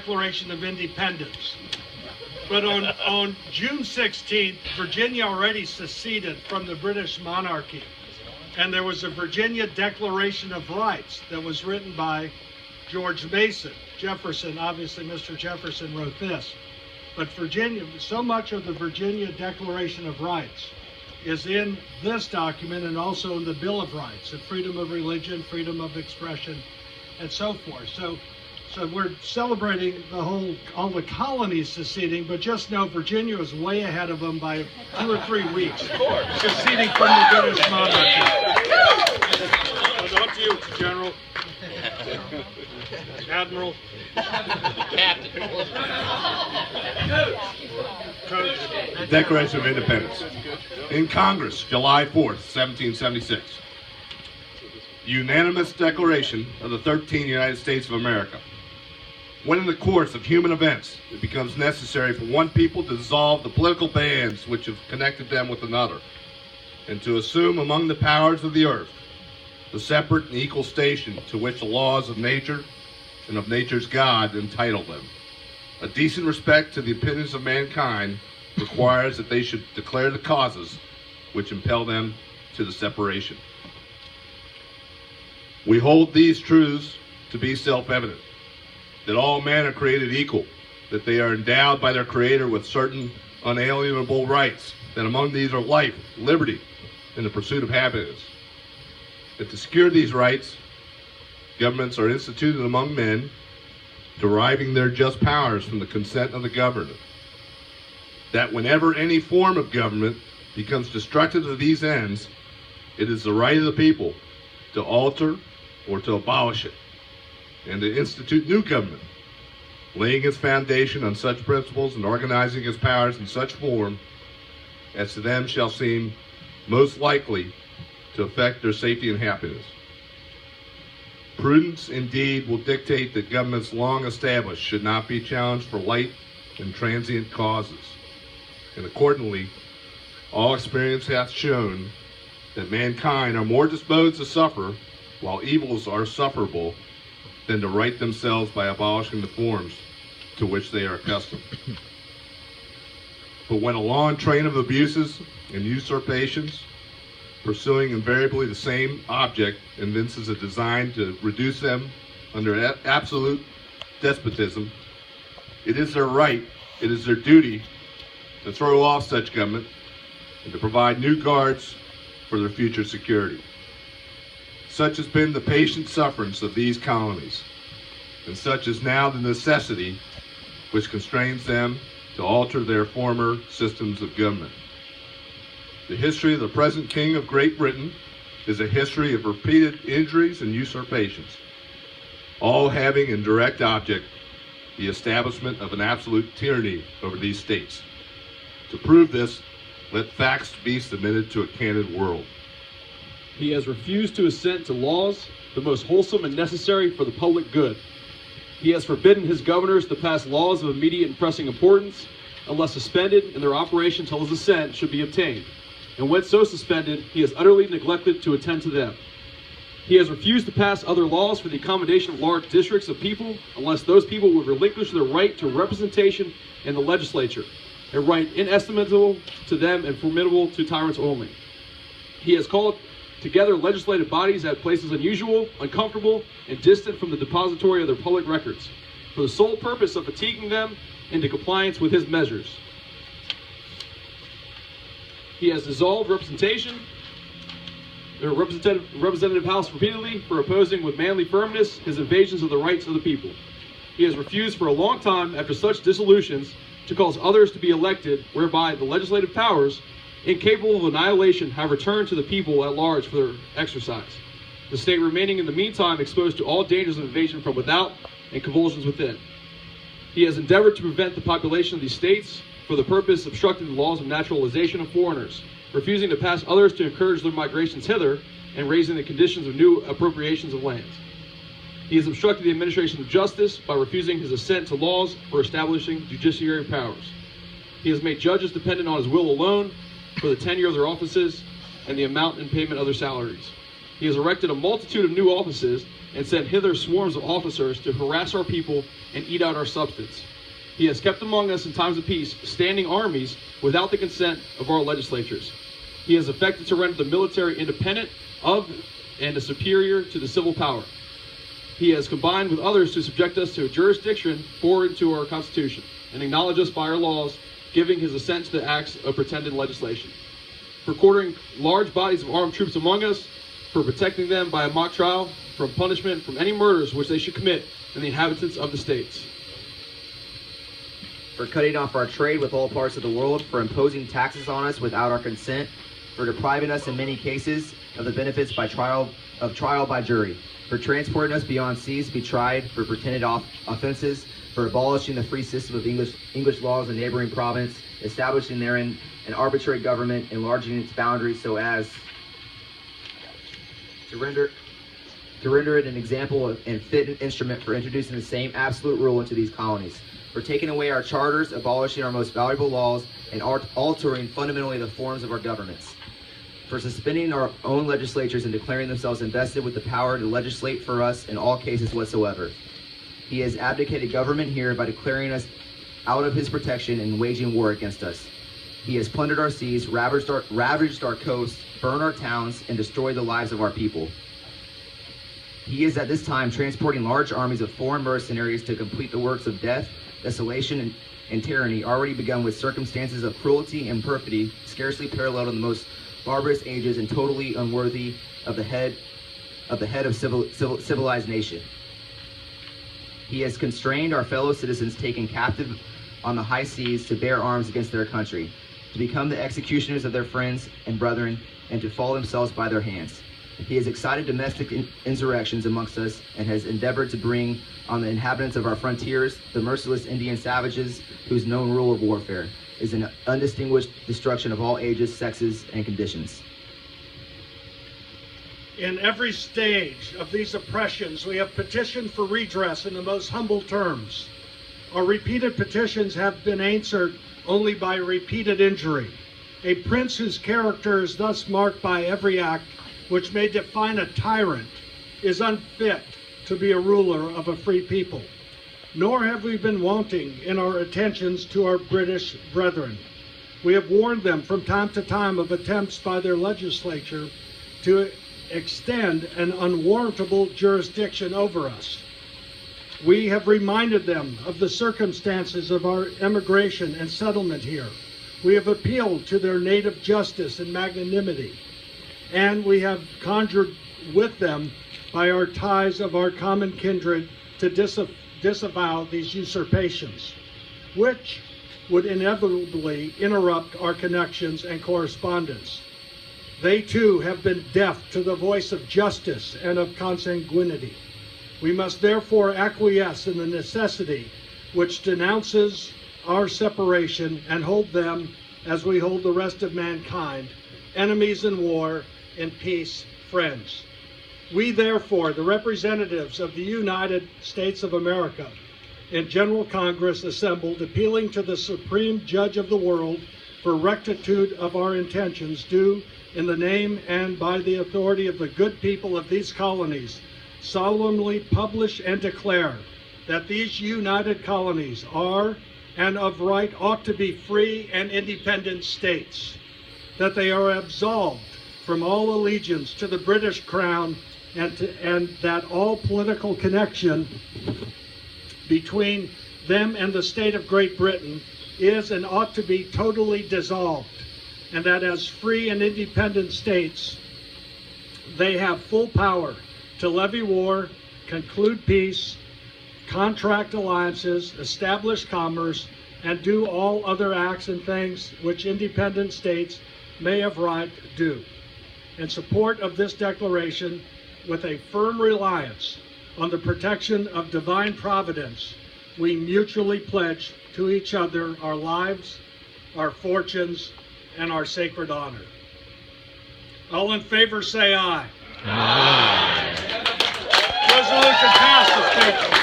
Declaration of Independence. But on June 16th, Virginia already seceded from the British monarchy. And there was a Virginia Declaration of Rights that was written by George Mason. Jefferson, obviously Mr. Jefferson wrote this. But Virginia, so much of the Virginia Declaration of Rights is in this document and also in the Bill of Rights, the freedom of religion, freedom of expression, and so forth. So we're celebrating all the colonies seceding, but just know Virginia was way ahead of them by 2 or 3 weeks, seceding from the British monarchy. On to you, General. Admiral. Captain. Declaration of Independence. In Congress, July 4th, 1776. Unanimous declaration of the 13 United States of America. When in the course of human events it becomes necessary for one people to dissolve the political bands which have connected them with another, and to assume among the powers of the earth the separate and equal station to which the laws of nature and of nature's God entitle them, a decent respect to the opinions of mankind requires that they should declare the causes which impel them to the separation. We hold these truths to be self-evident, that all men are created equal, that they are endowed by their Creator with certain unalienable rights, that among these are life, liberty, and the pursuit of happiness. That to secure these rights, governments are instituted among men, deriving their just powers from the consent of the governed. That whenever any form of government becomes destructive of these ends, it is the right of the people to alter or to abolish it, and to institute new government, laying its foundation on such principles and organizing its powers in such form as to them shall seem most likely to affect their safety and happiness. Prudence indeed will dictate that governments long established should not be challenged for light and transient causes, and accordingly all experience hath shown that mankind are more disposed to suffer while evils are sufferable than to right themselves by abolishing the forms to which they are accustomed. But when a long train of abuses and usurpations, pursuing invariably the same object, evinces a design to reduce them under absolute despotism, it is their right, it is their duty to throw off such government and to provide new guards for their future security. Such has been the patient sufferance of these colonies, and such is now the necessity which constrains them to alter their former systems of government. The history of the present King of Great Britain is a history of repeated injuries and usurpations, all having in direct object the establishment of an absolute tyranny over these states. To prove this, let facts be submitted to a candid world. He has refused to assent to laws the most wholesome and necessary for the public good. He has forbidden his governors to pass laws of immediate and pressing importance unless suspended in their operation till his assent should be obtained. And when so suspended, he has utterly neglected to attend to them. He has refused to pass other laws for the accommodation of large districts of people unless those people would relinquish their right to representation in the legislature, a right inestimable to them and formidable to tyrants only. He has called together legislative bodies at places unusual, uncomfortable, and distant from the depository of their public records, for the sole purpose of fatiguing them into compliance with his measures. He has dissolved representative House repeatedly for opposing with manly firmness his invasions of the rights of the people. He has refused for a long time, after such dissolutions, to cause others to be elected, whereby the legislative powers, incapable of annihilation, have returned to the people at large for their exercise, the state remaining in the meantime exposed to all dangers of invasion from without and convulsions within. He has endeavored to prevent the population of these states for the purpose of obstructing the laws of naturalization of foreigners, refusing to pass others to encourage their migrations hither, and raising the conditions of new appropriations of lands. He has obstructed the administration of justice by refusing his assent to laws for establishing judiciary powers. He has made judges dependent on his will alone for the tenure of their offices and the amount and payment of their salaries. He has erected a multitude of new offices and sent hither swarms of officers to harass our people and eat out our substance. He has kept among us in times of peace standing armies without the consent of our legislatures. He has effected to render the military independent of and superior to the civil power. He has combined with others to subject us to a jurisdiction foreign to our Constitution and acknowledge us by our laws, giving his assent to the acts of pretended legislation. For quartering large bodies of armed troops among us, for protecting them by a mock trial from punishment from any murders which they should commit in the inhabitants of the states. For cutting off our trade with all parts of the world, for imposing taxes on us without our consent, for depriving us in many cases of the benefits by trial by jury, for transporting us beyond seas to be tried for pretended offenses, for abolishing the free system of English laws in neighboring province, establishing therein an arbitrary government, enlarging its boundaries so as to render it an example and fit instrument for introducing the same absolute rule into these colonies, for taking away our charters, abolishing our most valuable laws, and altering fundamentally the forms of our governments, for suspending our own legislatures and declaring themselves invested with the power to legislate for us in all cases whatsoever. He has abdicated government here by declaring us out of his protection and waging war against us. He has plundered our seas, ravaged our coasts, burned our towns, and destroyed the lives of our people. He is at this time transporting large armies of foreign mercenaries to complete the works of death, desolation, and tyranny already begun with circumstances of cruelty and perfidy scarcely paralleled in the most barbarous ages and totally unworthy of the head of civilized nation. He has constrained our fellow citizens taken captive on the high seas to bear arms against their country, to become the executioners of their friends and brethren, and to fall themselves by their hands. He has excited domestic insurrections amongst us and has endeavored to bring on the inhabitants of our frontiers the merciless Indian savages whose known rule of warfare is an undistinguished destruction of all ages, sexes, and conditions. In every stage of these oppressions, we have petitioned for redress in the most humble terms. Our repeated petitions have been answered only by repeated injury. A prince whose character is thus marked by every act which may define a tyrant is unfit to be a ruler of a free people. Nor have we been wanting in our attentions to our British brethren. We have warned them from time to time of attempts by their legislature to extend an unwarrantable jurisdiction over us. We have reminded them of the circumstances of our emigration and settlement here. We have appealed to their native justice and magnanimity, and we have conjured with them by our ties of our common kindred to disavow these usurpations, which would inevitably interrupt our connections and correspondence. They too have been deaf to the voice of justice and of consanguinity. We must therefore acquiesce in the necessity which denounces our separation and hold them, as we hold the rest of mankind, enemies in war, in peace, friends. We therefore, the representatives of the United States of America, in General Congress assembled, appealing to the Supreme Judge of the world for rectitude of our intentions, do, in the name and by the authority of the good people of these colonies, solemnly publish and declare that these united colonies are and of right ought to be free and independent states, that they are absolved from all allegiance to the British Crown, and that all political connection between them and the state of Great Britain is and ought to be totally dissolved, and that as free and independent states, they have full power to levy war, conclude peace, contract alliances, establish commerce, and do all other acts and things which independent states may of right do. In support of this declaration, with a firm reliance on the protection of divine providence, we mutually pledge to each other our lives, our fortunes, and our sacred honor. All in favor say aye. Aye. Resolution passes.